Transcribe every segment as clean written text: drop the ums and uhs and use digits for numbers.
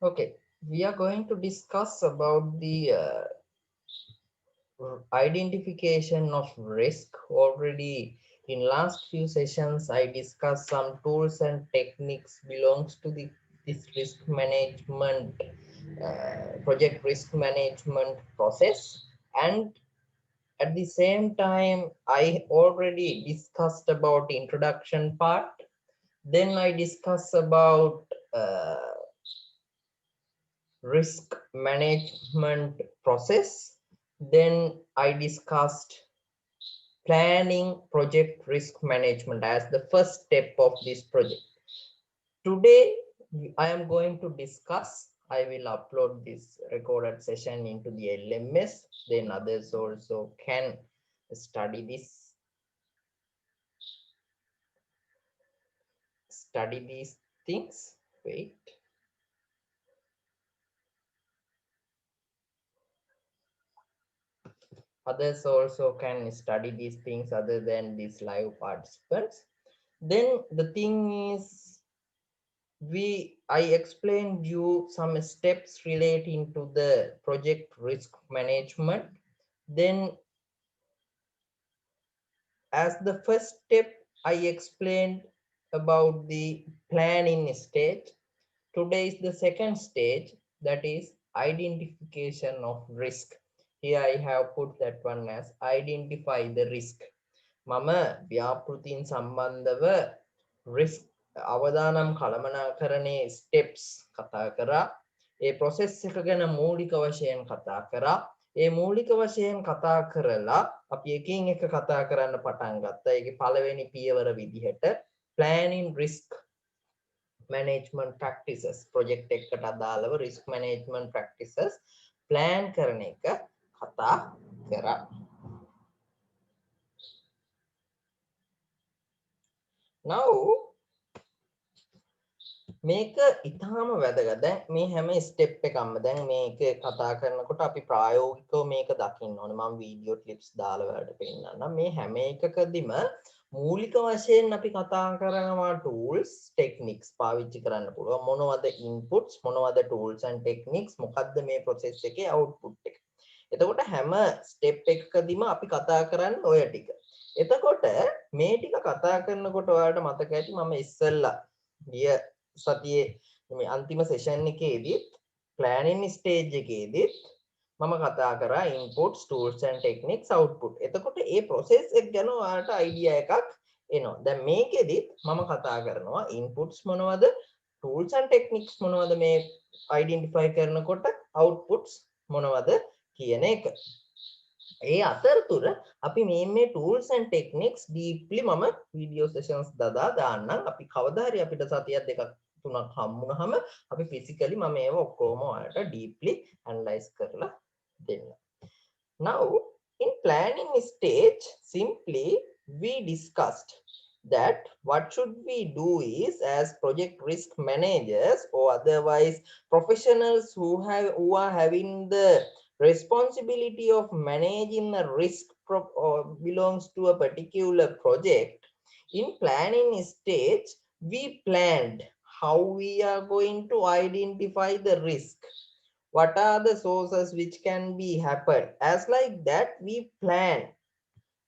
Okay, we are going to discuss about the identification of risk. Already in last few sessions, I discussed some tools and techniques belongs to the this risk management, project risk management process, and at the same time, I already discussed about introduction part. Then I discuss about risk management process. Then I discussed planning project risk management as the first step of this project. Today, I am going to discuss, I will upload this recorded session into the LMS, then others also can study these things. Wait. Others also can study these things other than these live participants. Then the thing is, I explained you some steps relating to the project risk management. Then as the first step, I explained about the planning stage. Today is the second stage, that is identification of risk. Here I have put that one as identify the risk. මම ව්‍යාපෘතීන් සම්බන්ධව risk අවදානම් කළමනාකරණයේ steps කතා කරා. ඒ process එක ගැන මූලික වශයෙන් කතා කරා. ඒ මූලික වශයෙන් කතා කරලා අපි එකින් එක කතා කරන්න පටන් ගත්තා. ඒකේ පළවෙනි පියවර විදිහට planning risk management practices, project එකකට අදාළව risk management practices plan කරන එක කතා කරා. Now මේක ඉතාම වැදගත්. දැන් මේ හැම ස්ටෙප් එකක්ම දැන් මේක කතා කරනකොට අපි ප්‍රායෝගිකව මේක දකින්න ඕනේ. මම වීඩියෝ ක්ලිප්ස් දාලා ඔයාලට පෙන්නන්නම්. මේ හැම එකකදීම මූලික වශයෙන් අපි කතා කරනවා tools techniques පාවිච්චි කරන්න පුළුවන්. මොනවද inputs, මොනවද tools and techniques, මොකද්ද මේ process එකේ output එක. එතකොට හැම ස්ටෙප් එකකදීම අපි කතා කරන්නේ ඔය ටික. එතකොට මේ ටික කතා කරනකොට ඔයාලට මතක ඇති මම ඉස්සෙල්ලා ගිය සතියේ මේ අන්තිම සෙෂන් එකේදීත් planning stage එකේදීත් මම කතා කරා inputs tools and techniques output. එතකොට ඒ process එක ගැන ඔයාලට idea එකක් එනවා. දැන් මේකෙදිත් මම කතා කරනවා inputs මොනවද, tools and techniques මොනවද මේ identify කරනකොට, outputs මොනවද කියන එක. ඒ අතරතුර අපි මේ tools and techniques deeply මම video sessions දාන්නම්. අපි කවදා හරි අපිට සතියක් දෙකක් තුනක් හම්බුනහම අපි physically මම ඒව ඔක්කොම ඔයාලට deeply analyze කරලා දෙන්න. Now in planning stage simply we discussed that what should we do is as project risk managers or otherwise professionals who are having the responsibility of managing the risk or belongs to a particular project. In planning stage we planned how we are going to identify the risk, what are the sources which can be happen. As like that we plan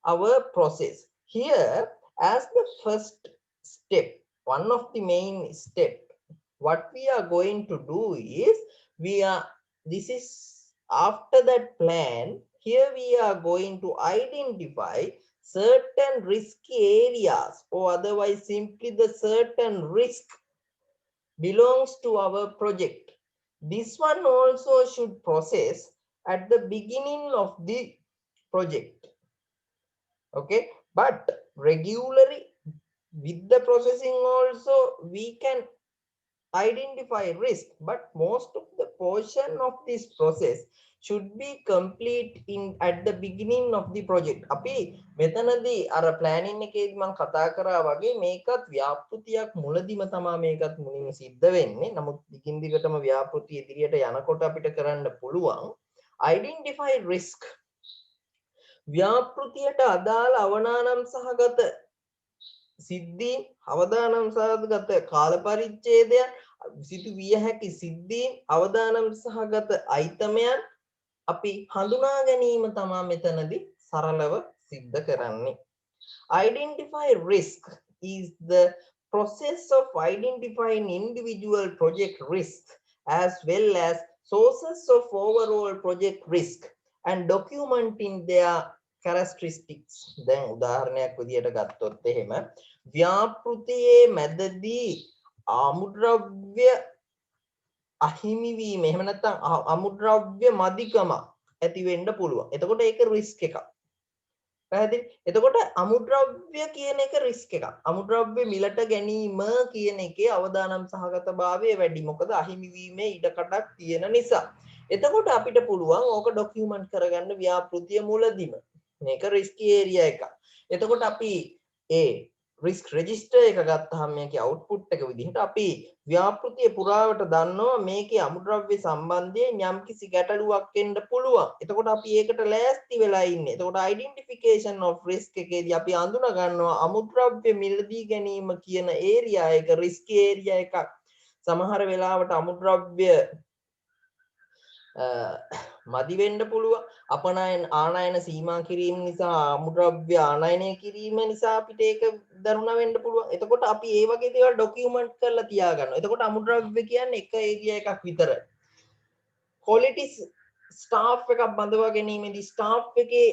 our process. Here as the first step, one of the main step, what we are going to do is this is after that plan. Here we are going to identify certain risky areas or otherwise simply the certain risk belongs to our project. This one also should process at the beginning of the project. Okay, but regularly with the processing also we can identify risk, but most of the portion of this process should be complete in at the beginning of the project. අපි මෙතනදී අර planning එකේදී මම කතා කරා වගේ මේකත් ව්‍යාපෘතියක් මුලදිම තමයි මේකත් මුලින්ම සිද්ධ වෙන්නේ. නමුත් දිගින් දිගටම ව්‍යාපෘතිය ඉදිරියට යනකොට අපිට කරන්න පුළුවන් identify risk. ව්‍යාපෘතියට අදාළ අවනානම් සහගත සිද්ධීන්, අවදානම් සහගත කාල පරිච්ඡේදයන්, සිදු විය හැකි සිද්ධීන් අවදානම් සහගත අයිතමයන් අපි හඳුනා ගැනීම තමයි මෙතනදී සරලව සිද්ධ කරන්නේ. Identify risk is the process of identifying individual project risk as well as sources of overall project risk and documenting their characteristics. දැන් උදාහරණයක් විදියට ගත්තොත් එහෙම ව්‍යාපෘතියේ මැදදී අමුද්‍රව්‍ය අහිමිවීම එහෙම නැත්නම් අමුද්‍රව්‍ය මදිකම ඇති වෙන්න පුළුවන්. එතකොට ඒක රිස්ක් එකක්. පැහැදිලි? එතකොට අමුද්‍රව්‍ය කියන එක රිස්ක් එකක්. අමුද්‍රව්‍ය මිලට ගැනීම කියන එකේ අවදානම් සහගතභාවය වැඩි. මොකද අහිමිවීමේ ඉඩකඩක් තියෙන නිසා. එතකොට අපිට පුළුවන් ඕක ડોකියුමන්ට් කරගන්න ව්‍යාපෘතිය මුලදීම. මේක රිස්කි ඒරියා එකක්. එතකොට අපි ඒ රිස්ක් රෙජිස්ටර් එක ගත්තාම මේකේ අවුට්පුට් එක විදිහට අපි ව්‍යාපෘතිය පුරාවට දන්නවා මේකේ අමුද්‍රව්‍ය සම්බන්ධයෙන් යම්කිසි ගැටලුවක් එන්න පුළුවන්. එතකොට අපි ඒකට ලෑස්ති වෙලා ඉන්නේ. එතකොට identification of risk එකේදී අපි අඳුන ගන්නවා අමුද්‍රව්‍ය මිලදී ගැනීම කියන ඒරියා එක රිස්කි ඒරියා එකක්. සමහර වෙලාවට අමුද්‍රව්‍ය මදි වෙන්න පුළුවන්. අපනයන ආනයන සීමා කිරීම නිසා අමුද්‍රව්‍ය ආනයනය කිරීම නිසා අපිට ඒක දරුණා වෙන්න පුළුවන්. එතකොට අපි ඒ වගේ දේවල් ડોකියුමන්ට් කරලා තියාගන්නවා. එතකොට අමුද්‍රව්‍ය කියන්නේ එක ඒරියා එකක් විතරයි. quality staff එකක් බඳවා ගැනීමේදී staff එකේ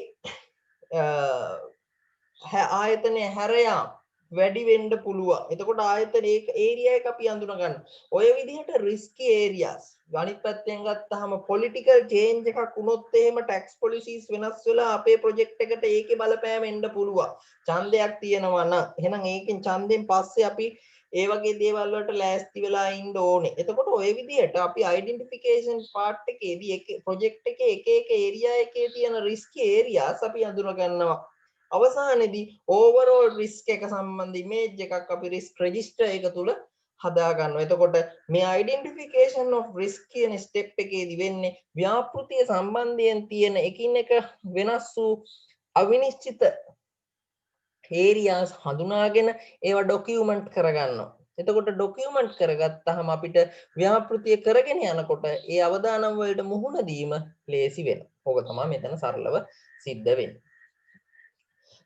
ආයතනය හැරයාම් වැඩි වෙන්න පුළුවන්. එතකොට ආයතන ඒක ඒරියා එක අපි අඳුන ගන්න. ඔය විදිහට රිස්කි ඒරියාස්. අනිත් පැත්තෙන් ගත්තාම පොලිටිකල් චේන්ජ් එකක් වුණොත් එහෙම ටැක්ස් පොලිසිස් වෙනස් වෙලා අපේ ප්‍රොජෙක්ට් එකට ඒකේ බලපෑම එන්න පුළුවන්. ඡන්දයක් තියෙනවා නම් එහෙනම් ඒකෙන් ඡන්දෙන් පස්සේ අපි ඒ වගේ දේවල් වලට ලෑස්ති වෙලා ඉන්න ඕනේ. එතකොට ඔය විදිහට අපි අයිඩෙන්ටිෆිකේෂන් පාර්ට් එකේදී එක ප්‍රොජෙක්ට් එකේ එක ඒරියා එකේ තියෙන රිස්කි ඒරියාස් අපි අඳුන ගන්නවා. අවසානයේදී ඕවරෝල් රිස්ක් එක සම්බන්ධ ඉමේජ් එකක් අපි රිස්ක් රෙජිස්ටර් එක තුල හදා ගන්නවා. එතකොට මේ identification of risk කියන ස්ටෙප් එකේදී වෙන්නේ ව්‍යාපෘතිය සම්බන්ධයෙන් තියෙන එකිනෙක වෙනස් වූ අවිනිශ්චිත ඒරියාස් හඳුනාගෙන ඒවා ડોකියුමන්ට් කරගන්නවා. එතකොට ડોකියුමන්ට් කරගත්තාම අපිට ව්‍යාපෘතිය කරගෙන යනකොට ඒ අවදානම් වලට මුහුණ දීම ලේසි වෙනවා. ඕක තමයි මෙතන සරලව සිද්ධ වෙන්නේ.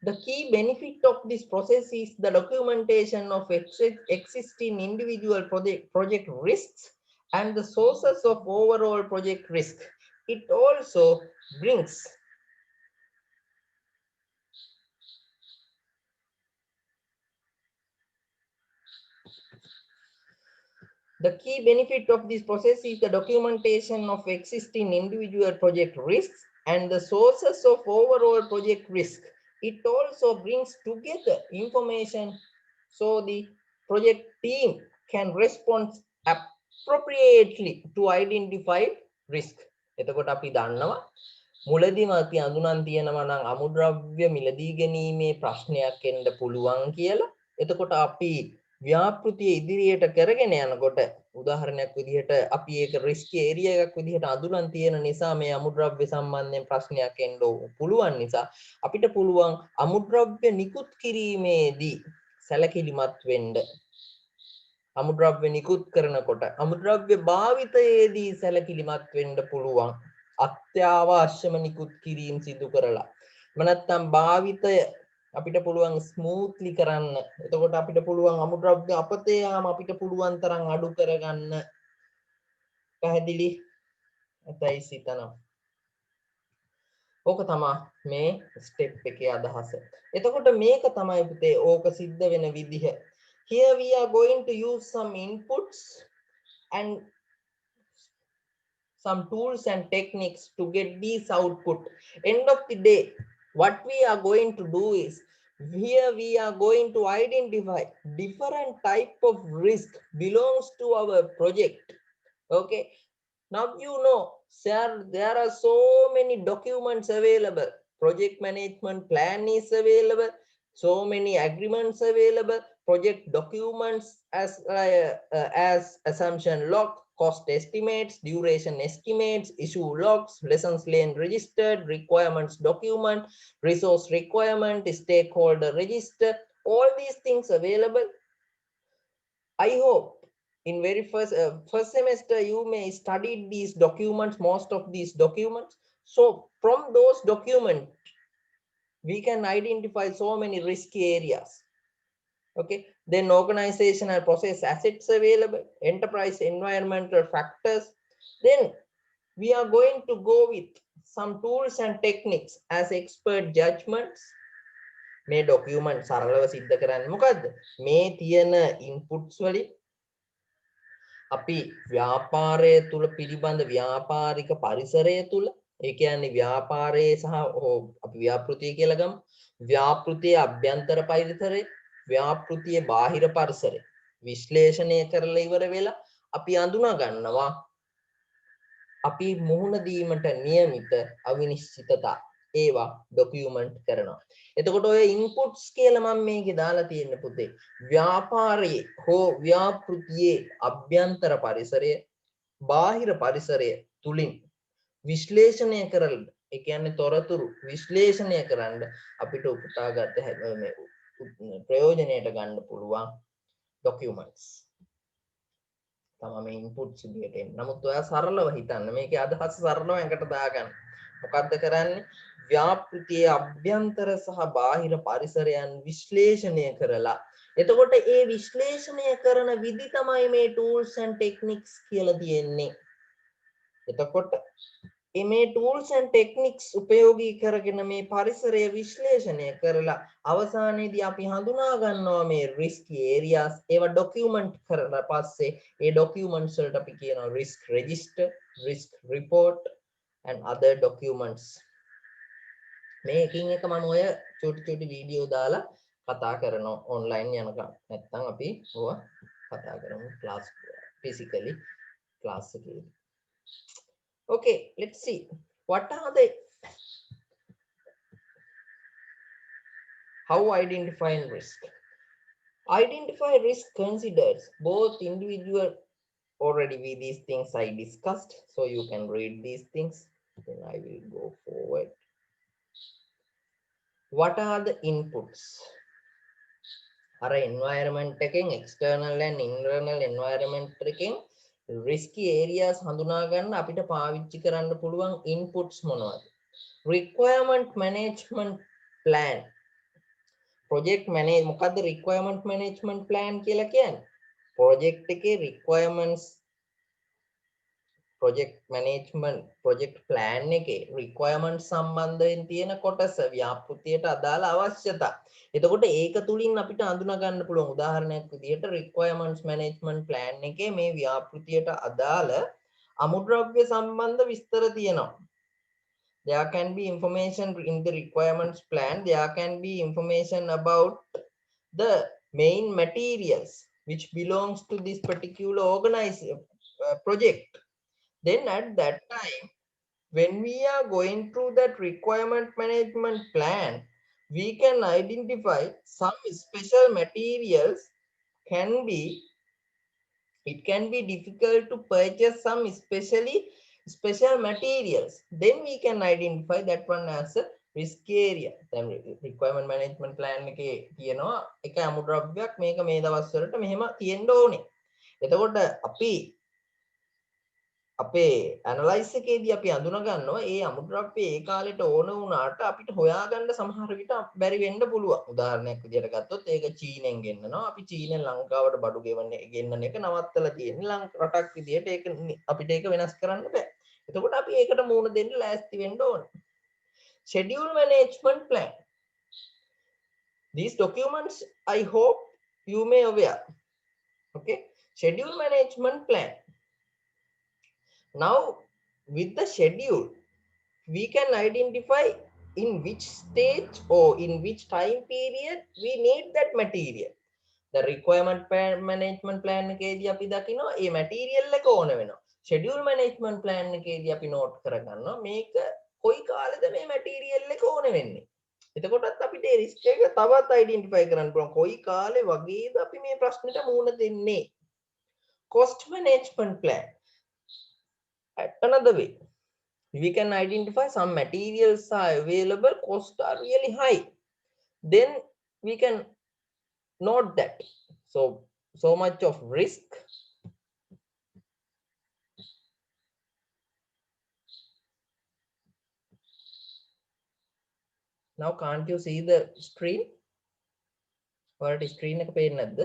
The key benefit of this process is the documentation of existing individual project risks and the sources of overall project risk. It also brings the key benefit of this process is the documentation of existing individual project risks and the sources of overall project risk. It also brings together information so the project team can respond appropriately to identify risk. එතකොට අපි දන්නවා මුලදීම අපි අඳුනන් තියෙනවා නම් අමුද්‍රව්‍ය මිලදී ගැනීමේ ප්‍රශ්නයක් එන්න පුළුවන් කියලා. එතකොට අපි ව්‍යාපෘතිය ඉදිරියට කරගෙන යනකොට උදාහරණයක් විදිහට අපි ඒක රිස්කි ඒරියා එකක් විදිහට අඳුනන් තියෙන නිසා මේ අමුද්‍රව්‍ය සම්බන්ධයෙන් ප්‍රශ්නයක් එන්න පුළුවන් නිසා අපිට පුළුවන් අමුද්‍රව්‍ය නිකුත් කිරීමේදී සැලකිලිමත් වෙන්න. අමුද්‍රව්‍ය නිකුත් කරනකොට අමුද්‍රව්‍ය භාවිතයේදී සැලකිලිමත් වෙන්න පුළුවන්. අත්‍යවශ්‍යම නිකුත් කිරීම සිදු කරලා. නැත්නම් භාවිතය අපිට පුළුවන් ස්මූත්ලි කරන්න. එතකොට අපිට පුළුවන් අමුද්‍රව්‍ය අපතේ යාම අපිට පුළුවන් තරම් අඩු කරගන්න. පැහැදිලි? එතයි සිතනවා. ඕක තමයි මේ ස්ටෙප් එකේ අදහස. එතකොට මේක තමයි පුතේ ඕක සිද්ධ වෙන විදිහ. Here we are going to use some inputs and some tools and techniques to get these output. End of the day, what we are going to do is here we are going to identify different type of risk belongs to our project. Okay, now you know there are so many documents available. Project management plan is available, so many agreements available, project documents as assumption log, cost estimates, duration estimates, issue logs, lessons learned registered, requirements document, resource requirement, stakeholder register, all these things available. I hope in very first semester you may study these documents, most of these documents. So from those documents we can identify so many risky areas. Okay, then organizational process assets available, enterprise environmental factors. Then we are going to go with some tools and techniques as expert judgments. මේ document සරලව සිද්ධ කරන්නේ මොකද්ද? මේ තියෙන inputs වලින් අපි ව්‍යාපාරය තුල පිළිබඳ ව්‍යාපාරික පරිසරය තුල, ඒ කියන්නේ ව්‍යාපාරයේ සහ අපි ව්‍යාපෘතිය කියලා ගමු. ව්‍යාපෘතියේ අභ්‍යන්තර පරිසරය, ව්‍යාපෘතියේ බාහිර පරිසරය විශ්ලේෂණය කරලා ඉවර වෙලා අපි අඳුනා ගන්නවා අපි මුහුණ දීමට නියමිත අවිනිශ්චිතතා. ඒවා ડોකියුමන්ට් කරනවා. එතකොට ඔය ඉන්පුට්ස් කියලා මම මේකේ දාලා තියෙන පුතේ ව්‍යාපාරයේ හෝ ව්‍යාපෘතියේ අභ්‍යන්තර පරිසරය බාහිර පරිසරය තුලින් විශ්ලේෂණය කරලා, ඒ කියන්නේ තොරතුරු විශ්ලේෂණය කරන්න අපිට උපුටාගත්ත මේ ප්‍රයෝජනයට ගන්න පුළුවන් ડોකියුමන්ට්ස් තමයි මේ ඉන්පුට්ස් විදියට එන්නේ. නමුත් ඔයා සරලව හිතන්න, මේකේ අදහස සරලව එකට දාගන්න. මොකද්ද කරන්නේ? ව්‍යාපෘතියේ අභ්‍යන්තර සහ බාහිර පරිසරයන් විශ්ලේෂණය කරලා, එතකොට ඒ විශ්ලේෂණය කරන විදි තමයි මේ tools and techniques කියලා තියෙන්නේ. එතකොට මේ tools and techniques උපයෝගී කරගෙන මේ පරිසරය විශ්ලේෂණය කරලා අවසානයේදී අපි හඳුනා ගන්නවා මේ risky areas. ඒවා document කරලා පස්සේ ඒ documents වලට අපි කියනවා risk register, risk report and other documents. මේ එකින් එක මම ඔය චුටි වීඩියෝ දාලා කතා කරනවා online යනකම්. නැත්නම් අපි ඕවා කතා කරමු class physically class එකේ. Okay, let's see. What are the how identifying risk? Identify risk considers both individual. Already with these things I discussed, so you can read these things. Then I will go forward. What are the inputs? Our environment taking external and internal environment taking risky areas හඳුනා ගන්න අපිට පාවිච්චි කරන්න පුළුවන් inputs මොනවද? Requirement management plan. Project manage මොකද්ද requirement management plan කියලා කියන්නේ? Project එකේ requirements project management project plan එකේ requirement සම්බන්ධයෙන් තියෙන කොටස ව්‍යාපෘතියට අදාළ අවශ්‍යතා. එතකොට ඒක තුලින් අපිට අඳුනා ගන්න පුළුවන් උදාහරණයක් විදිහට requirements management plan එකේ මේ ව්‍යාපෘතියට අදාළ අමුද්‍රව්‍ය සම්බන්ධ විස්තර තියෙනවා. There can be information in the requirements plan. There can be information about the main materials which belongs to this particular organized project. Then at that time, when we are going through that requirement management plan, we can identify some special materials it can be difficult to purchase some special materials. Then we can identify that one as a risk area. Then requirement management plan එකේ කියනවා එක අමුද්‍රව්‍යයක් මේක මේ දවස් වලට මෙහෙම තියෙන්න ඕනේ. එතකොට අපේ ඇනලයිස් එකේදී අපි අඳුන ගන්නවා ඒ අමුද්‍රව්‍ය ඒ කාලෙට ඕන වුණාට අපිට හොයාගන්න සමහර විට බැරි වෙන්න පුළුවන්. උදාහරණයක් විදිහට ගත්තොත් ඒක චීනෙන් ගෙන්නනවා. අපි චීනෙන් ලංකාවට බඩු ගෙන්නන එක නවත්තලා තියෙන්නේ. රටක් විදිහට ඒක අපිට ඒක වෙනස් කරන්න බෑ. එතකොට අපි ඒකට මුහුණ දෙන්න ලෑස්ති වෙන්න ඕනේ. Schedule management plan. These documents I hope you may aware. Okay, schedule management plan. Now, with the schedule, we can identify in which stage or in which time period we need that material. The requirement management plan එකේදී අපි දකිනවා මේ material එක ඕන වෙනවා. Schedule management plan එකේදී අපි note කරගන්නවා මේක කොයි කාලෙද මේ material එක ඕන වෙන්නේ. එතකොටත් අපිට ඒ risk එක තවත් identify කරන්න පුළුවන් කොයි කාලේ වගේද අපි මේ ප්‍රශ්නෙට මුහුණ දෙන්නේ. Cost management plan. Another way, we can identify some materials are available, costs are really high. Then we can note that. So much of risk Now can't you see the screen? ඔයාලට screen එක පේන්නේ නැද්ද?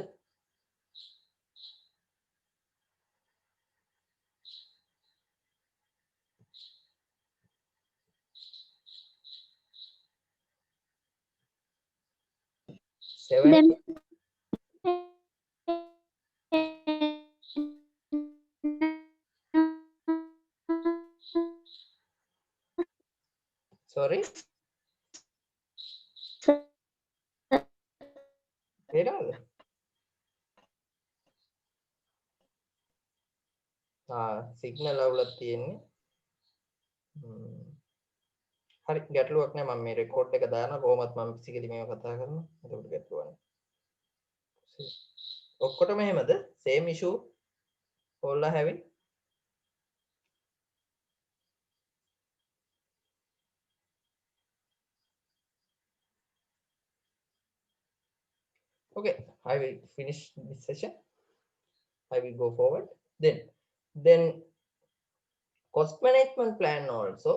Then Sorry? පේනවද? Signal අවුලක් තියෙන්නේ. හරි ගැටලුවක් නෑ මම මේ රෙකෝඩ් එක දානවා කොහොමත් මම ෆිසිකලි මේව කතා කරනවා. ඒකට ගැටලුවක් නෑ. ඔක්කොටම එහෙමද? same issue all are having? Okay, I will finish this session. I will go forward. Then cost management plan also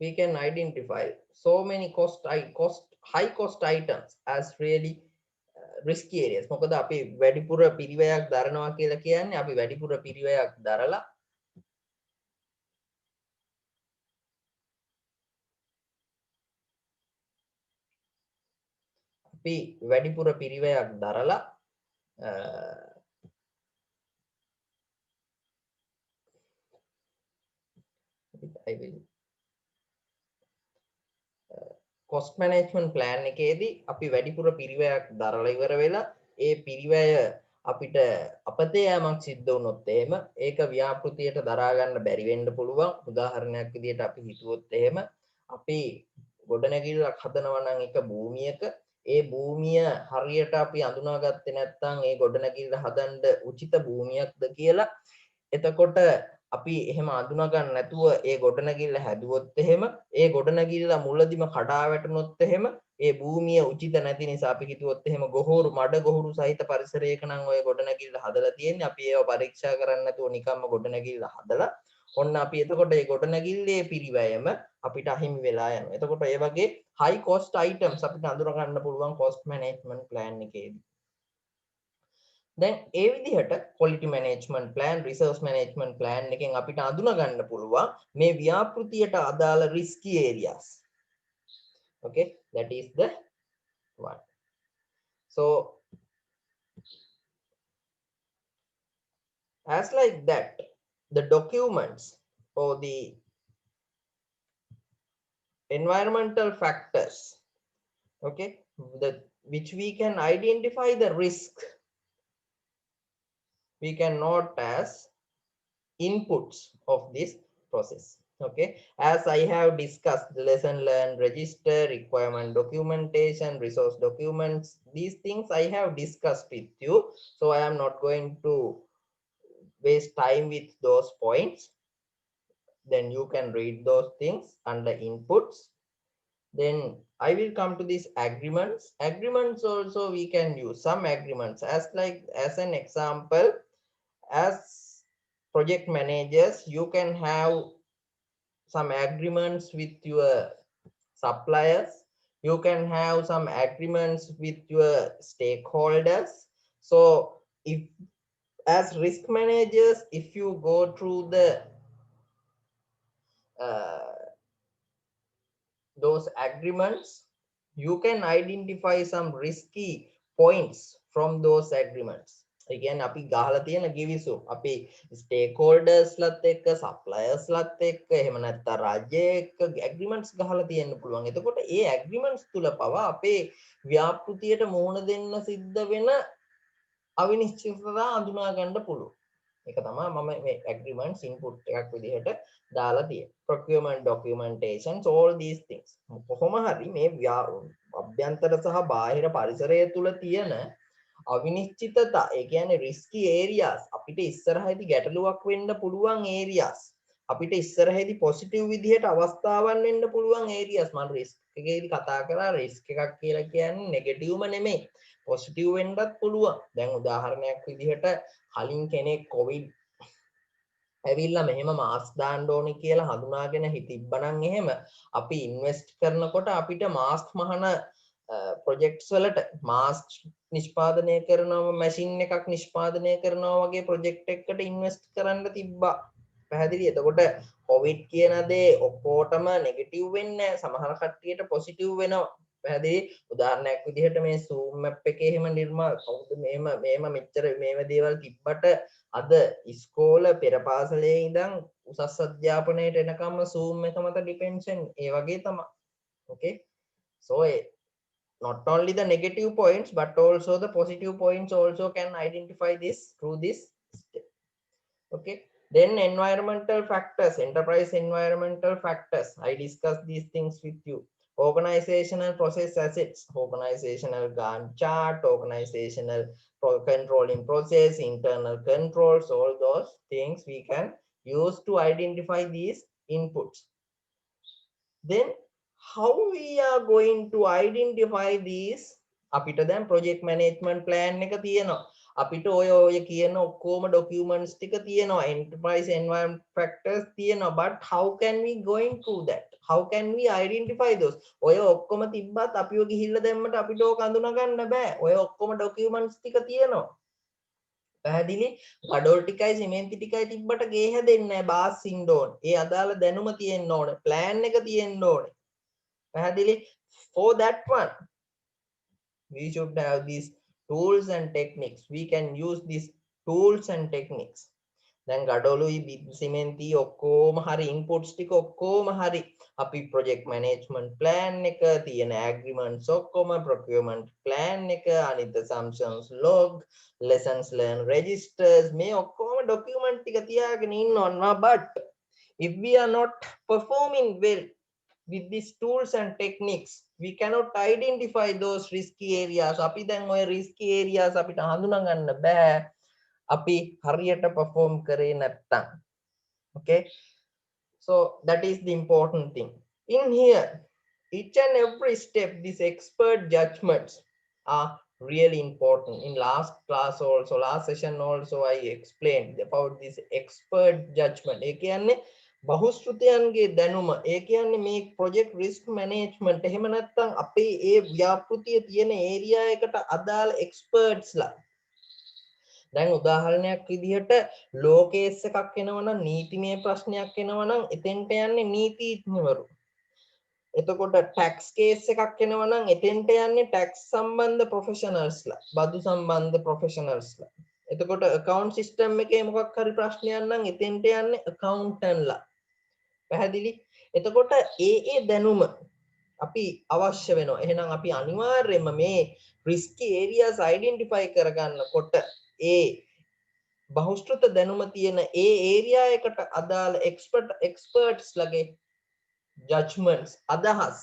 we can identify so many high cost items as really risky areas. මොකද අපි වැඩිපුර පිරිවැයක් දරනවා කියලා කියන්නේ අපි වැඩිපුර පිරිවැයක් දරලා අපි වැඩිපුර පිරිවැයක් දරලා I will cost management plan එකේදී අපි වැඩිපුර පිරිවැයක් දරලා ඉවර වෙලා ඒ පිරිවැය අපිට අපතේ යමක් සිද්ධ වුණොත් එහෙම ඒක ව්‍යාපෘතියට දරා ගන්න බැරි වෙන්න පුළුවන්. උදාහරණයක් විදිහට අපි හිතුවොත් එහෙම අපි ගොඩනැගිල්ලක් හදනවා නම් එක භූමියක ඒ භූමිය හරියට අපි අඳුනාගත්තේ නැත්නම් ඒ ගොඩනැගිල්ල හදන්න උචිත භූමියක්ද කියලා එතකොට අපි එහෙම අඳුනා ගන්න නැතුව ඒ ගොඩනැගිල්ල හැදුවොත් එහෙම ඒ ගොඩනැගිල්ල මුලදිම කඩා වැටුනොත් එහෙම ඒ භූමිය උචිත නැති නිසා අපි හිතුවොත් එහෙම ගොහරු මඩ ගොහරු සහිත පරිසරයක නම් ඔය ගොඩනැගිල්ල හදලා තියෙන්නේ අපි ඒව පරීක්ෂා කරන්නේ නැතුව නිකම්ම ගොඩනැගිල්ල හදලා ඔන්න අපි එතකොට ඒ ගොඩනැගිල්ලේ පිරිවැයම අපිට අහිමි වෙලා යනවා. එතකොට ඒ වගේ high cost items අපිට අඳුර ගන්න පුළුවන් cost management plan එකේදී. දැන් ඒ විදිහට quality management plan resource management plan එකෙන් අපිට අඳුන ගන්න පුළුවන් මේ ව්‍යාපෘතියට අදාළ risky areas. Okay, that is the one. So as like that the documents or the environmental factors, okay, which we can identify the risk, we can note as inputs of this process. Okay, as I have discussed the lesson learned, register, requirement documentation, resource documents, these things I have discussed with you, so I am not going to waste time with those points. Then you can read those things under inputs. Then I will come to these agreements. Agreements also we can use some agreements as an example. As project managers, you can have some agreements with your suppliers, you can have some agreements with your stakeholders. So if as risk managers, if you go through the those agreements, you can identify some risky points from those agreements. Again අපි ගහලා තියෙන givisum අපි stakeholders ලත් එක්ක suppliers ලත් එක්ක එහෙම නැත්නම් රාජ්‍ය එක්ක agreements ගහලා තියෙන්න පුළුවන්. එතකොට ඒ agreements තුල පවා අපේ ව්‍යාපෘතියට මුහුණ දෙන්න සිද්ධ වෙන අවිනිශ්චිතතා අඳුනා ගන්න පුළුවන්. ඒක තමයි මම මේ agreements input එකක් විදිහට දාලා තියෙන්නේ. procurement documentation, all these things. කොහොම හරි මේ අභ්‍යන්තර සහ බාහිර පරිසරය තුල තියෙන අවිනිශ්චිතතා, ඒ කියන්නේ risky areas, අපිට ඉස්සරහදී ගැටලුවක් වෙන්න පුළුවන් areas, අපිට ඉස්සරහදී positive විදිහට අවස්ථාවන් වෙන්න පුළුවන් areas. මම risk එකේදී කතා කරා risk එකක් කියලා කියන්නේ negative ම නෙමෙයි, positive වෙන්නත් පුළුවන්. දැන් උදාහරණයක් විදිහට කලින් කෙනෙක් covid ඇවිල්ලා මෙහෙම මාස් දාන්න ඕනි කියලා හඳුනාගෙන හිතිබ්බනම් එහෙම අපි ඉන්වෙස්ට් කරනකොට අපිට මාස් මහන ප්‍රොජෙක්ට්ස් වලට මාස් නිෂ්පාදනය කරනවා මැෂින් එකක් නිෂ්පාදනය කරනවා වගේ ප්‍රොජෙක්ට් එකකට ඉන්වෙස්ට් කරන්න තිබ්බා. පැහැදිලි. එතකොට කොවිඩ් කියන දේ ඔක්කොටම නෙගටිව් වෙන්නේ නැහැ. සමහර කට්ටියට පොසිටිව් වෙනවා. පැහැදිලි. උදාහරණයක් විදිහට මේ Zoom app එකේ එහෙම කවුද මේම මෙච්චර මේව දේවල් තිබ්බට අද ඉස්කෝල පෙර පාසලේ ඉඳන් උසස් අධ්‍යාපනයට එනකම්ම Zoom එක මත ඩිපෙන්ඩ්ස් ඒ වගේ තමයි. Okay. So not only the negative points but also the positive points also can identify this through this step. Okay, then environmental factors, enterprise environmental factors, I discussed these things with you. Organizational process assets, organizational Gantt chart, organizational controlling process, internal controls, all those things we can use to identify these inputs. Then how we are going to identify these? අපිට දැන් project management plan එක තියෙනවා. අපිට ඔය කියන ඔක්කොම documents ටික තියෙනවා. Enterprise environment factors තියෙනවා. But how can we going through that? How can we identify those? ඔය ඔක්කොම තිබ්බත් අපිව ගිහිල්ලා දැම්මට අපිට ඕක අඳුන ගන්න බෑ. ඔය ඔක්කොම documents ටික තියෙනවා. පැහැදිලි. ගඩොල් ටිකයි සිමෙන්ති ටිකයි තිබ්බට ගේ හැදෙන්නේ නැහැ. බාස් ඉන්න ඕනේ. ඒ අදාළ දැනුම තියෙන්න ඕනේ. plan එක තියෙන්න ඕනේ. පැහැදිලි. For that one we should have these tools and techniques. We can use these tools and techniques. දැන් ගඩොලුයි සිමෙන්ති ඔක්කොම හරි inputs ටික ඔක්කොම හරි අපි project management plan එක තියෙන agreements ඔක්කොම procurement plan එක අනිත් assumptions log lessons learned registers මේ ඔක්කොම document ටික තියාගෙන ඉන්නවා. But if we are not performing well with these tools and techniques, we cannot identify those risky areas. අපි දැන් ඔය risky areas අපිට හඳුනා ගන්න බෑ. අපි හරියට perform කරේ නැත්තම්. Okay, so that is the important thing in here. Each and every step, these expert judgments are really important. In last class also, last session also, I explained about this expert judgment. ඒ කියන්නේ බහුශ්‍රෘතයන්ගේ දැනුම. ඒ කියන්නේ මේ project risk management එහෙම නැත්නම් අපේ ඒ ව්‍යාපෘතිය තියෙන area එකට අදාළ expertsලා. දැන් උදාහරණයක් විදිහට ලෝ කේස් එකක් එනවනම් නීතිමය ප්‍රශ්නයක් එනවනම් එතෙන්ට යන්නේ නීතිඥවරු. එතකොට ටැක්ස් කේස් එකක් එනවනම් එතෙන්ට යන්නේ ටැක්ස් සම්බන්ධ ප්‍රොෆෙෂනල්ස්ලා, බදු සම්බන්ධ ප්‍රොෆෙෂනල්ස්ලා. එතකොට account system එකේ මොකක් හරි ප්‍රශ්නයක් නම් එතෙන්ට යන්නේ accountantලා. පැහැදිලි? එතකොට ඒ දැනුම අපි අවශ්‍ය වෙනවා. එහෙනම් අපි අනිවාර්යයෙන්ම මේ risky areas identify කරගන්නකොට ඒ බහුශ්‍රృత දැනුම තියෙන ඒ area එකට අදාළ experts ලගේ judgments අදහස්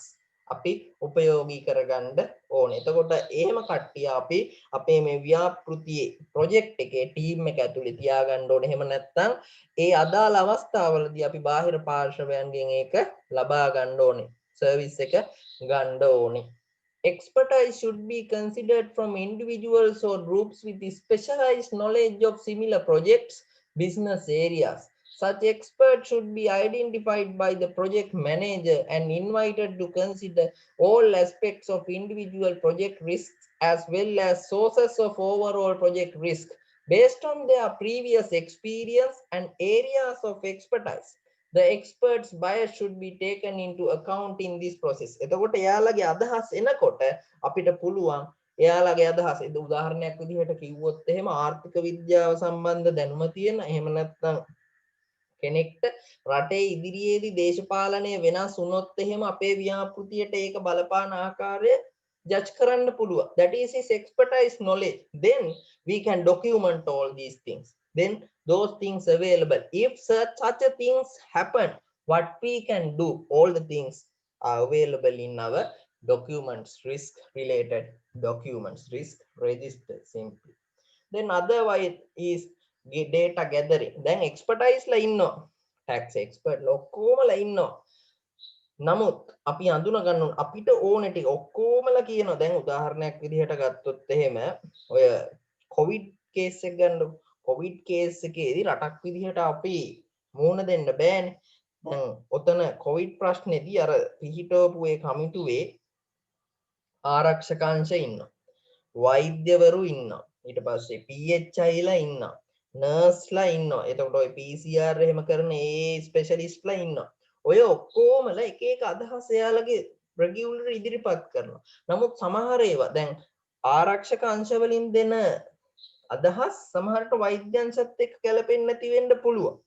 අපි උපයෝගී කරගන්න ඕනේ. එතකොට එහෙම කට්ටිය අපි අපේ මේ ව්‍යාපෘතියේ project එකේ team එක ඇතුලේ තියාගන්න ඕනේ. එහෙම නැත්නම් ඒ අදාළ අවස්ථාවලදී අපි බාහිර පාර්ශවයන්ගෙන් ඒක ලබා ගන්න ඕනේ. service එක ගන්න ඕනේ. Expertise should be considered from individuals or groups with specialized knowledge of similar projects, business areas. Such experts should be identified by the project manager and invited to consider all aspects of individual project risks as well as sources of overall project risk based on their previous experience and areas of expertise. The experts bias should be taken into account in this process. එතකොට එයාලගේ අදහස් එනකොට අපිට පුළුවන් එයාලගේ අදහස් උදාහරණයක් විදිහට කිව්වොත් එහෙම ආර්ථික විද්‍යාව සම්බන්ධ දැනුම තියෙන එහෙම නැත්නම් කෙනෙක්ට රටේ ඉදිරියේදී දේශපාලනය වෙනස් වුණොත් එහෙම අපේ ව්‍යාපෘතියට ඒක බලපාන ආකාරය judge කරන්න පුළුවන්. That is his expertise knowledge. Then we can document all these things. Then those things available. If such a things happen, what we can do? All the things are available in our documents, risk related documents, risk register simply. Then otherwise is data gathering. Then expertise la inno tax expert ඔක්කොමලා ඉන්නවා. නමුත් අපි අඳුන ගන්න ඕන අපිට ඕන ටික ඔක්කොමලා කියනවා. දැන් උදාහරණයක් විදිහට ගත්තොත් එහෙම ඔය කොවිඩ් කේස් එක ගන්න. කොවිඩ් කේස් එකේදී රටක් විදිහට අපි මූණ දෙන්න බෑනේ. දැන් ඔතන කොවිඩ් ප්‍රශ්නේදී අර පිහිටවපු ඒ කමිටුවේ ආරක්ෂක අංශ ඉන්නවා. වෛද්‍යවරු ඉන්නවා. ඊට පස්සේ PHIලා ඉන්නවා. නර්ස්ලා ඉන්නවා. එතකොට ඔය PCR එහෙම කරන ඒ ස්පෙෂලිස්ට්ලා ඉන්නවා. ඔය ඔක්කොමලා එක එක අදහස් එයාලගේ රෙගියුලර් ඉදිරිපත් කරනවා. නමුත් සමහර ඒවා දැන් ආරක්ෂක අංශ වලින් දෙන අදහස් සමහරට වෛද්‍යංශත් එක්ක ගැලපෙන්නේ නැති වෙන්න පුළුවන්.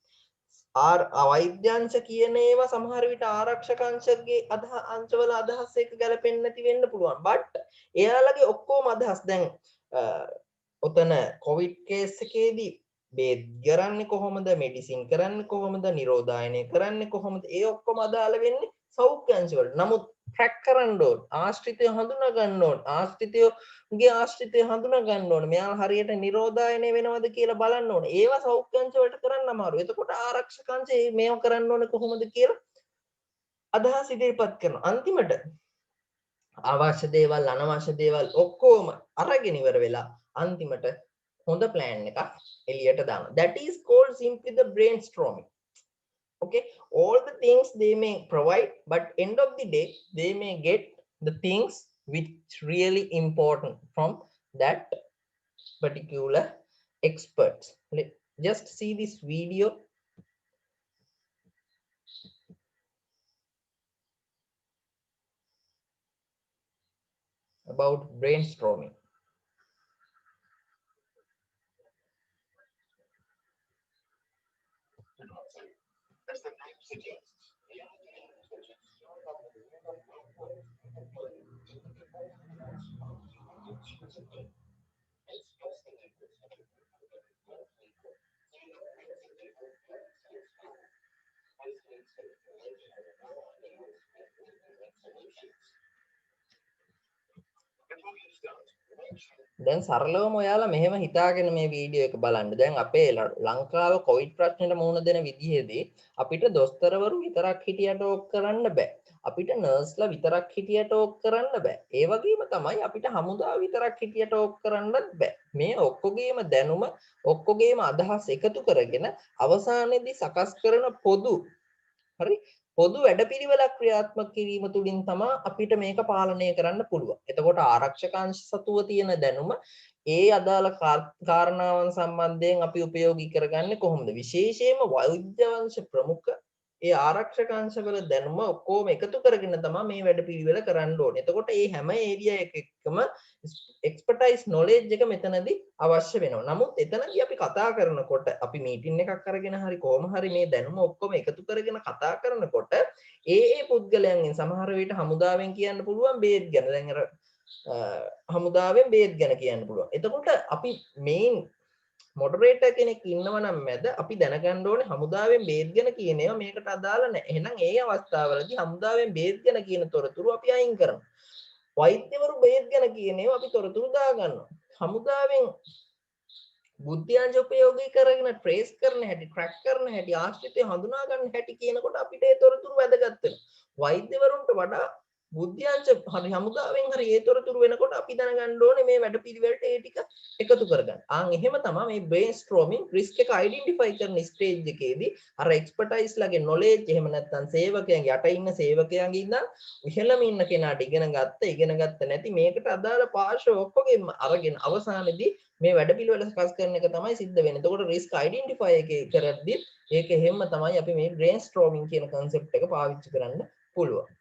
වෛද්‍යංශ කියන ඒවා සමහර විට ආරක්ෂක අංශගේ අංශවල අදහස් එක්ක ගැලපෙන්නේ නැති වෙන්න පුළුවන්. බට් එයාලගේ ඔක්කොම අදහස් දැන් ඔතන කොවිඩ් කේස් එකේදී බේත් කරන්නේ කොහොමද, මෙඩිසින් කරන්නේ කොහොමද, නිරෝධායනය කරන්නේ කොහොමද, ඒ ඔක්කොම අදාළ වෙන්නේ සෞඛ්‍ය අංශවලට. නමුත් ට්‍රැක් කරන්න ඕන, ආශ්‍රිතය හඳුනා ගන්න ඕන, ආශ්‍රිතය හඳුනා ගන්න ඕන, මෙයා හරියට නිරෝධායනය වෙනවද කියලා බලන්න ඕන. ඒවා සෞඛ්‍ය අංශවලට කරන්න අමාරුයි. එතකොට ආරක්ෂක අංශය මේව කරන්න ඕන කොහොමද කියලා අදහස් ඉදිරිපත් කරනවා. අන්තිමට අවශ්‍ය දේවල් අනවශ්‍ය දේවල් ඔක්කොම අරගෙන ඉවර වෙලා අන්තිමට හොඳ ප්ලෑන් එකක් එළියට දානවා. That is called simply the brainstorming. Okay, all the things they may provide, but end of the day they may get the things which really important from that particular experts. Just see this video about brainstorming. As the name suggests, දැන් සරලවම ඔයාලා මෙහෙම හිතාගෙන මේ video එක බලන්න. දැන් අපේ ලංකාව කොවිඩ් ප්‍රශ්නෙට මුහුණ දෙන විදිහේදී අපිට දොස්තරවරු විතරක් හිටියට ඕක කරන්න බෑ. අපිට නර්ස්ලා විතරක් හිටියට ඕක කරන්න බෑ. ඒ වගේම තමයි අපිට හමුදාව විතරක් හිටියට ඕක කරන්නත් බෑ. මේ ඔක්කොගේම දැනුම, ඔක්කොගේම අදහස් එකතු කරගෙන අවසානයේදී සකස් කරන පොදු පොදු වැඩපිළිවෙලක් ක්‍රියාත්මක කිරීම තුළින් තමයි අපිට මේක පාලනය කරන්න පුළුවන්. එතකොට ආරක්ෂක අංශ සතුව තියෙන දැනුම ඒ අදාළ කාරණාවන් සම්බන්ධයෙන් අපි උපයෝගී කරගන්නේ කොහොමද? විශේෂයෙන්ම වෛද්‍ය වංශ ප්‍රමුඛ ඒ ආරක්ෂක අංශවල දැනුම ඔක්කොම එකතු කරගෙන තමයි මේ වැඩපිළිවෙල කරන්න ඕනේ. එතකොට මේ හැම ඒරියා එකකම එක්ස්පර්ටයිස් නොලෙජ් එක මෙතනදී අවශ්‍ය වෙනවා. නමුත් එතනදී අපි කතා කරනකොට අපි මීටින් එකක් අරගෙන හරි කොහොම හරි මේ දැනුම ඔක්කොම එකතු කරගෙන කතා කරනකොට ඒ පුද්ගලයන්ගෙන් සමහර විට හමුදාවෙන් කියන්න පුළුවන් බේත් ගැන. දැන් අර හමුදාවෙන් බේත් ගැන කියන්න පුළුවන්. එතකොට අපි මේන් මොඩරේටර් කෙනෙක් ඉන්නවනම් මැද අපි දැනගන්න ඕනේ හමුදාවෙන් බේත් ගැන කියන ඒවා මේකට අදාළ නැහැ. එහෙනම් ඒ අවස්ථාවලදී හමුදාවෙන් බේත් ගැන කියන තොරතුරු අපි අයින් කරනවා. වෛද්‍යවරු බේත් ගැන කියන ඒවා අපි තොරතුරු දාගන්නවා. හමුදාවෙන් බුද්ධ්‍යංශ උපයෝගී කරගෙන ට්‍රේස් කරන හැටි, ට්‍රැක් කරන හැටි, ආශ්‍රිතය හඳුනා ගන්න හැටි කියනකොට අපිට ඒ තොරතුරු වැදගත් වෙනවා. වෛද්‍යවරුන්ට වඩා බුද්ධ්‍යංශ හරි හමුදාවෙන් හරි ඒ තොරතුරු වෙනකොට අපි දැනගන්න ඕනේ මේ වැඩපිළිවෙලට ඒ ටික එකතු කරගන්න. එහෙම තමයි මේ බ්‍රේන්ස්ටෝමින් රිස්ක් එක අයිඩෙන්ටිෆයි කරන ස්ටේජ් එකේදී අර එක්ස්පර්ටයිස්ලාගේ නොලෙජ් එහෙම නැත්නම් සේවකයන්ගේ යට ඉන්න සේවකයන්ගේ ඉඳන් ඉහළම ඉන්න කෙනාට ඉගෙන ගත්ත නැති මේකට අදාළ පාර්ශ්ව ඔක්කොගෙම අරගෙන අවසානයේදී මේ වැඩපිළිවෙල සකස් කරන එක තමයි සිද්ධ වෙන්නේ. එතකොට රිස්ක් අයිඩෙන්ටිෆයි එක කරද්දී ඒක හැම තමයි අපි මේ බ්‍රේන්ස්ටෝමින් කියන concept එක පාවිච්චි කරන්න පුළුවන්.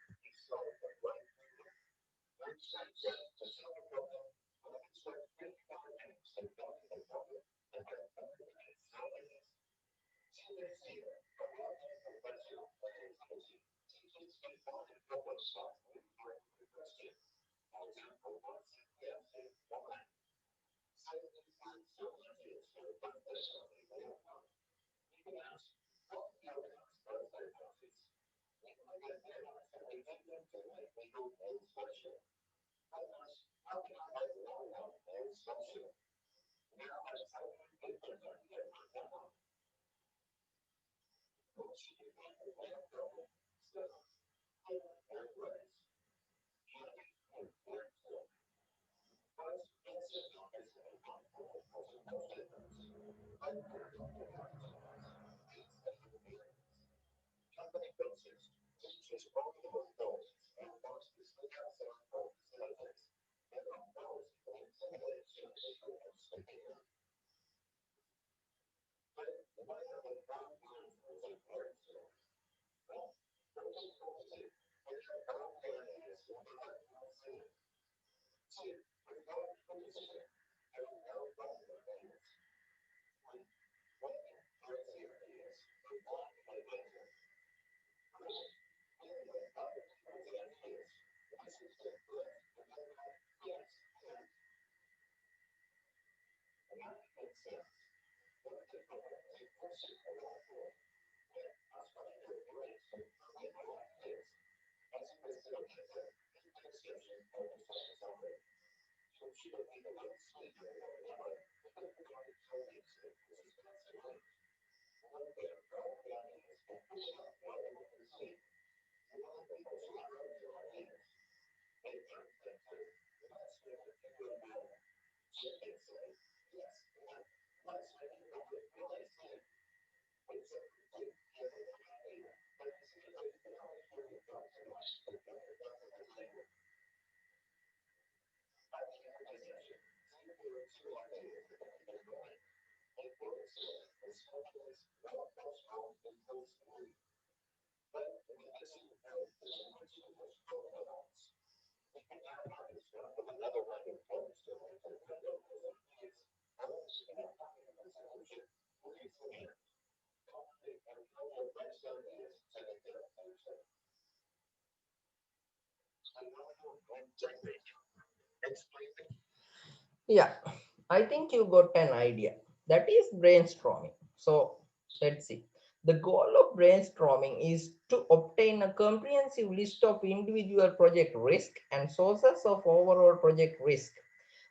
Yeah, I think you got an idea. That is brainstorming. So let's see. The goal of brainstorming is to obtain a comprehensive list of individual project risk and sources of overall project risk.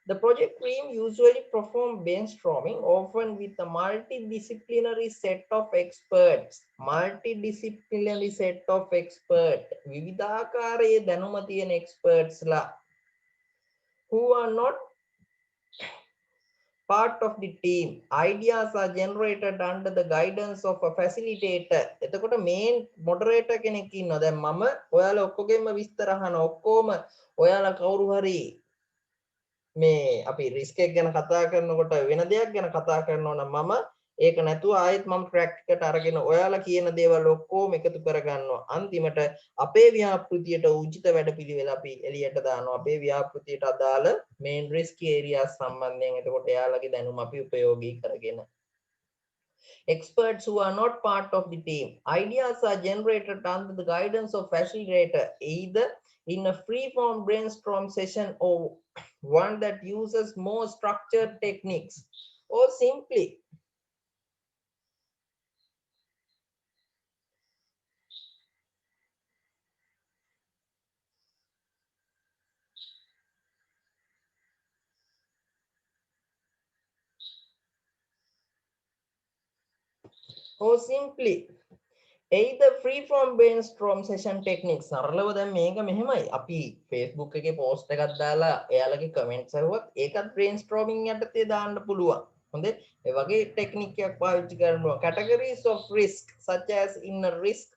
The project team usually perform brainstorming often with a multidisciplinary set of experts. Multidisciplinary set of experts. විවිධාකාරයේ දැනුම තියෙන experts ලා who are not part of the team. Ideas are generated under the guidance of a facilitator. එතකොට main moderator කෙනෙක් ඉන්නවා. දැන් මම ඔයාලා ඔක්කොගෙම විස්තර අහන ඔක්කොම ඔයාලා කවුරු හරි මේ අපි රිස්ක් එක ගැන කතා කරනකොට වෙන දෙයක් ගැන කතා කරනවා නම් මම ඒක නැතුව ආයෙත් මම ට්‍රැක් එකට අරගෙන ඔයාලා කියන දේවල් ඔක්කොම එකතු කරගන්නවා. අන්තිමට අපේ ව්‍යාපෘතියට උචිත වැඩපිළිවෙල අපි එළියට දානවා. අපේ ව්‍යාපෘතියට අදාළ මේන් රිස්ක් ඒරියාස් සම්බන්ධයෙන් එතකොට එයාලගේ දැනුම අපි උපයෝගී කරගෙන experts who are not part of the team. Ideas are generated under the guidance of facilitator, either in a free-form brainstorm session or one that uses more structured techniques, or simply either free-form brainstorm session techniques. සරලව දැන් මේක මෙහෙමයි. අපි Facebook එකේ post එකක් දාලා එයාලගේ comments අහුවත් ඒකත් brainstorming යටතේ දාන්න පුළුවන්. හොඳේ. ඒ වගේ technique එකක් පාවිච්චි කරනවා. Categories of risk such as in a risk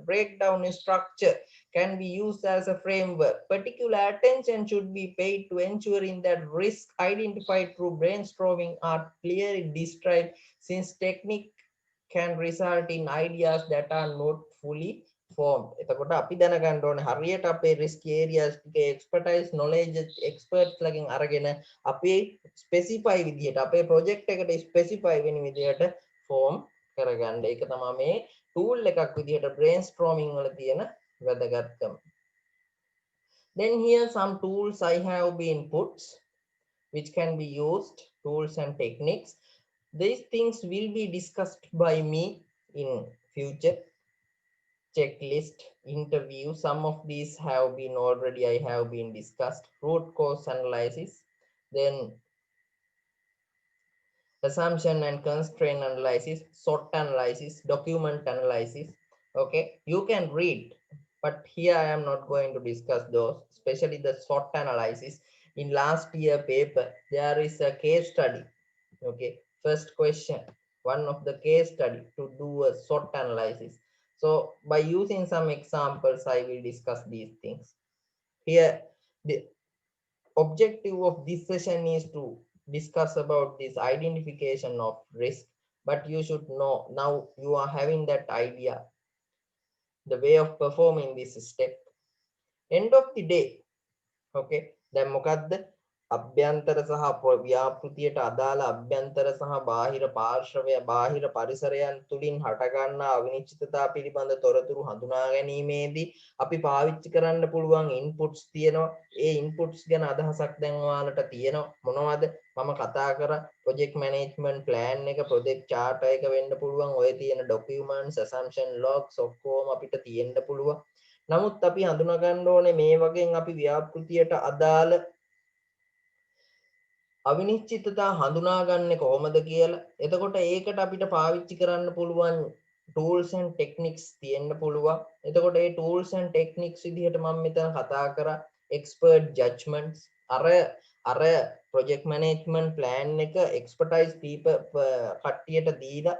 breakdown structure can be used as a framework. Particular attention should be paid to ensuring that risk identified through brainstorming are clearly described, since technique can result in ideas that are not fully formed. එතකොට අපි දැනගන්න ඕනේ හරියට අපේ risk areas ටික expertise knowledge experts ලගෙන් අරගෙන අපි specify විදියට අපේ project එකට specify වෙන විදියට form කරගන්න. ඒක තමයි මේ tool එකක් විදියට brainstorming වල තියෙන වැදගත්කම. Then here some tools I have been put which can be used, tools and techniques. These things will be discussed by me in future. Checklist, interview. Some of these have been already, I have been discussed. Root cause analysis, then assumption and constraint analysis, SWOT analysis, document analysis. Okay, you can read, but here I am not going to discuss those, especially the SWOT analysis. In last year paper, there is a case study. Okay, first question, one of the case study to do a SWOT analysis. So by using some examples, I will discuss these things. Here, the objective of this session is to discuss about this identification of risk, but you should know now you are having that idea, the way of performing this step. End of the day, okay, දැන් මොකද්ද අභ්‍යන්තර සහ ව්‍යාපෘතියට අදාළ අභ්‍යන්තර සහ බාහිර පාර්ශවය බාහිර පරිසරයන් තුලින් හටගන්නා අවිනිශ්චිතතා පිළිබඳ තොරතුරු හඳුනා ගැනීමේදී අපි පාවිච්චි කරන්න පුළුවන් ඉන්පුට්ස් තියෙනවා. ඒ ඉන්පුට්ස් ගැන අදහසක් දැන් ඔයාලට තියෙනවා. මොනවද මම කතා කරා ප්‍රොජෙක්ට් මැනේජ්මන්ට් ප්ලෑන් එක ප්‍රොජෙක්ට් චාර්ට් එක වෙන්න පුළුවන්. ඔය තියෙන ඩොකියුමන්ට්ස් assumption logs ඔක්කොම අපිට තියෙන්න පුළුවන්. නමුත් අපි හඳුනා ගන්න ඕනේ මේ වගේ අපි ව්‍යාපෘතියට අදාළ අවිනිශ්චිතතා හඳුනාගන්නේ කොහොමද කියලා. එතකොට ඒකට අපිට පාවිච්චි කරන්න පුළුවන් tools and techniques තියෙන්න පුළුවන්. එතකොට මේ tools and techniques විදිහට මම මෙතන කතා කරා expert judgments. අර project management plan එක expertise people කට්ටියට දීලා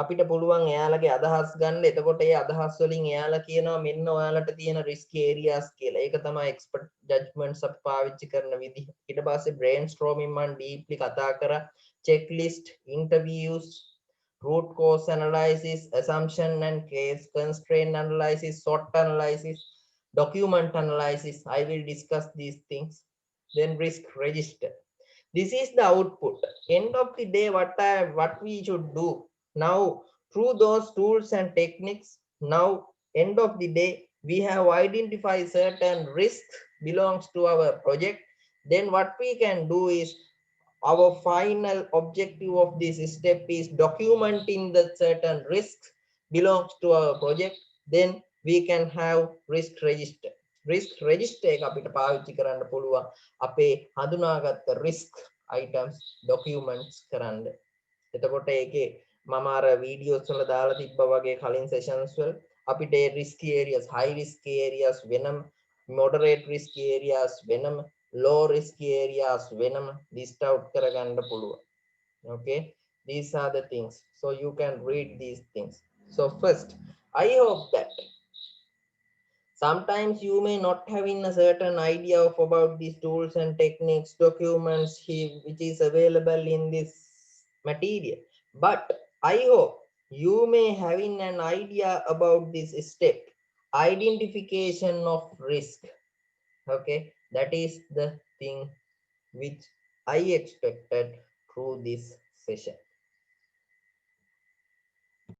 අපිට පුළුවන් එයාලගේ අදහස් ගන්න. එතකොට ඒ අදහස් වලින් එයාලා කියනවා මෙන්න ඔයාලට තියෙන risk areas කියලා. ඒක තමයි expert judgments අපි පාවිච්චි කරන විදිහ. ඊට පස්සේ brainstorming මම deeply කතා කරා checklist, interviews, root cause analysis, assumption and case constraint analysis, SWOT analysis, document analysis. I will discuss these things. Then risk register. This is the output. End of the day, what we should do now through those tools and techniques. Now, end of the day, we have identified certain risks belongs to our project. Then what we can do is our final objective of this step is documenting the certain risks belongs to our project. Then we can have risk register. Risk register එක අපිට පාවිච්චි කරන්න පුළුවන් අපේ හඳුනාගත්ත risk items documents කරන්න. එතකොට ඒකේ මම අර වීඩියෝස් වල දාලා තිබ්බා වගේ කලින් sessions වල අපිට ඒ risk areas, high risk areas වෙනම, moderate risk areas වෙනම, low risk areas වෙනම list out කරගන්න පුළුවන්. Okay, these are the things, so you can read these things. So first, I hope that sometimes you may not having a certain idea of about these tools and techniques, documents which is available in this material, but I hope you may having an idea about this step, identification of risk. Okay, that is the thing which I expected through this session.